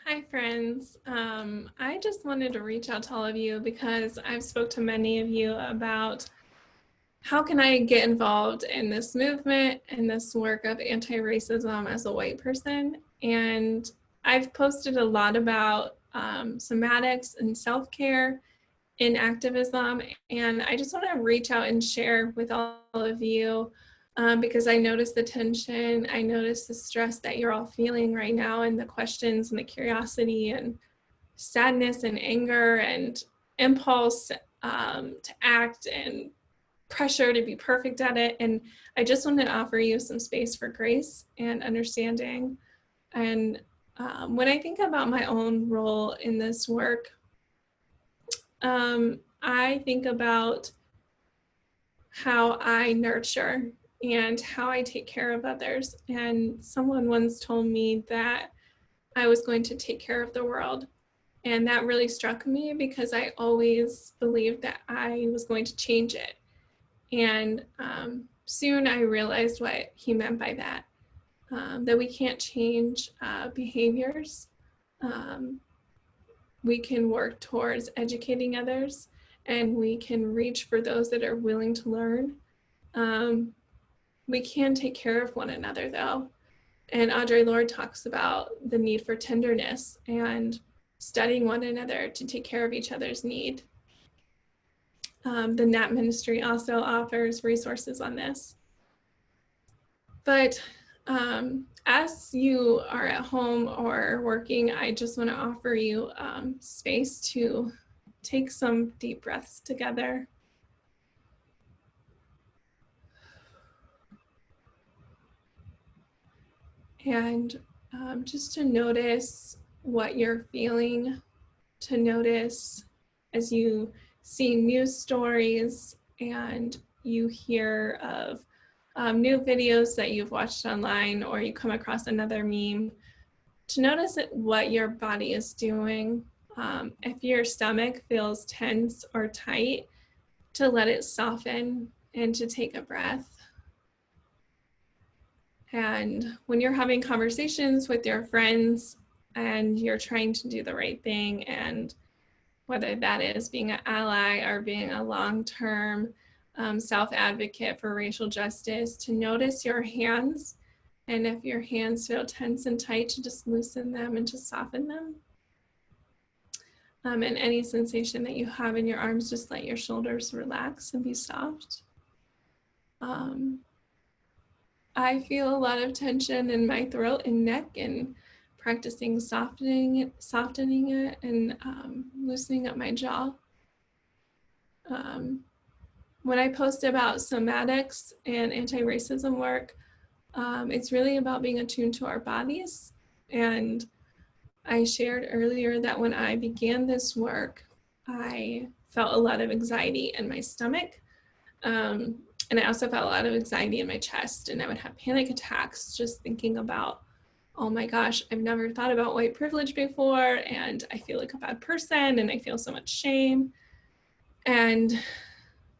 Hi friends. I just wanted to reach out to all of you because I've spoke to many of you about how can I get involved in this movement and this work of anti-racism as a white person. And I've posted a lot about somatics and self-care in activism. And I just want to reach out and share with all of you because I notice the tension, I notice the stress that you're all feeling right now, and the questions and the curiosity and sadness and anger and impulse to act and pressure to be perfect at it. And I just want to offer you some space for grace and understanding. And when I think about my own role in this work, I think about how I nurture and how I take care of others. And someone once told me that I was going to take care of the world. And that really struck me because I always believed that I was going to change it. And soon I realized what he meant by that, that we can't change behaviors. We can work towards educating others, and we can reach for those that are willing to learn. We can take care of one another, though. And Audre Lorde talks about the need for tenderness and studying one another to take care of each other's need. The NAP ministry also offers resources on this. But as you are at home or working, I just want to offer you space to take some deep breaths together. And just to notice what you're feeling, to notice as you see news stories and you hear of new videos that you've watched online, or you come across another meme, to notice what your body is doing. If your stomach feels tense or tight, to let it soften and to take a breath. And when you're having conversations with your friends and you're trying to do the right thing, and whether that is being an ally or being a long-term self-advocate for racial justice, to notice your hands. And if your hands feel tense and tight, to just loosen them and to soften them. And any sensation that you have in your arms, just let your shoulders relax and be soft. I feel a lot of tension in my throat and neck, and practicing softening it and loosening up my jaw. When I post about somatics and anti-racism work, it's really about being attuned to our bodies. And I shared earlier that when I began this work, I felt a lot of anxiety in my stomach. And I also felt a lot of anxiety in my chest, and I would have panic attacks just thinking about, oh my gosh, I've never thought about white privilege before, and I feel like a bad person, and I feel so much shame. And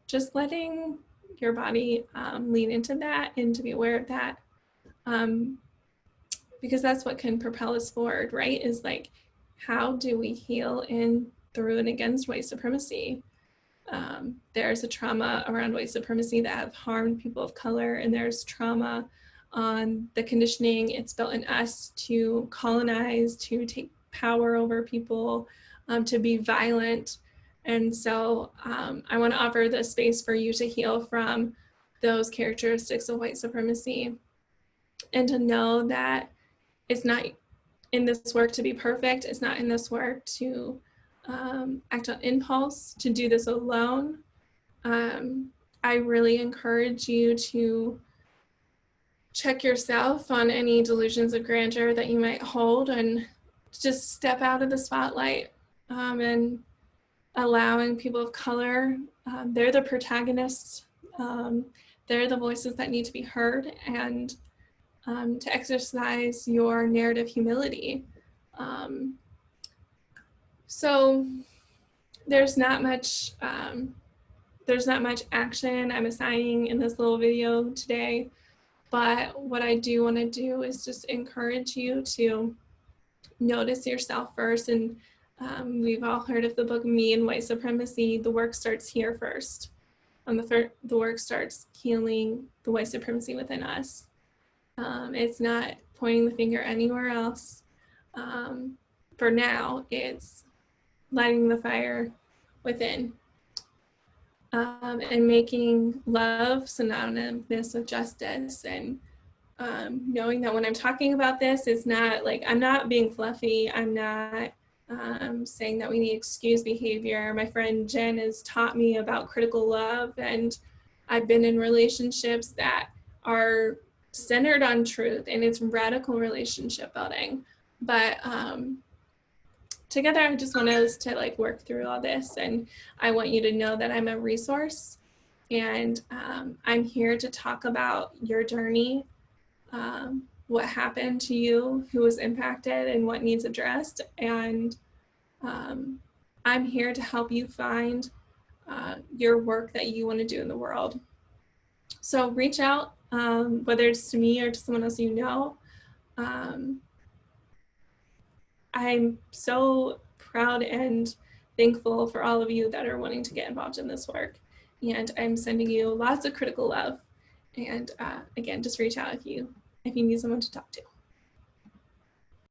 just letting your body lean into that and to be aware of that, because that's what can propel us forward, right? Is like, how do we heal in, through, and against white supremacy? There's a trauma around white supremacy that have harmed people of color, and there's trauma on the conditioning it's built in us to colonize, to take power over people, to be violent. And so I want to offer the space for you to heal from those characteristics of white supremacy, and to know that it's not in this work to be perfect. It's not in this work to act on impulse, to do this alone. I really encourage you to check yourself on any delusions of grandeur that you might hold, and just step out of the spotlight and allowing people of color, they're the protagonists, they're the voices that need to be heard, and to exercise your narrative humility. So there's not much action I'm assigning in this little video today, but what I do want to do is just encourage you to notice yourself first. And we've all heard of the book Me and White Supremacy. The work starts here first. The work starts healing the white supremacy within us. It's not pointing the finger anywhere else. For now, it's lighting the fire within, and making love synonymous with justice, and knowing that when I'm talking about this, it's not like, I'm not being fluffy. I'm not saying that we need excuse behavior. My friend Jen has taught me about critical love, and I've been in relationships that are centered on truth, and it's radical relationship building. But together, I just want us to like work through all this, and I want you to know that I'm a resource, and I'm here to talk about your journey, what happened to you, who was impacted, and what needs addressed. And I'm here to help you find your work that you want to do in the world. So reach out, whether it's to me or to someone else you know. I'm so proud and thankful for all of you that are wanting to get involved in this work. And I'm sending you lots of critical love. And again, just reach out if you need someone to talk to.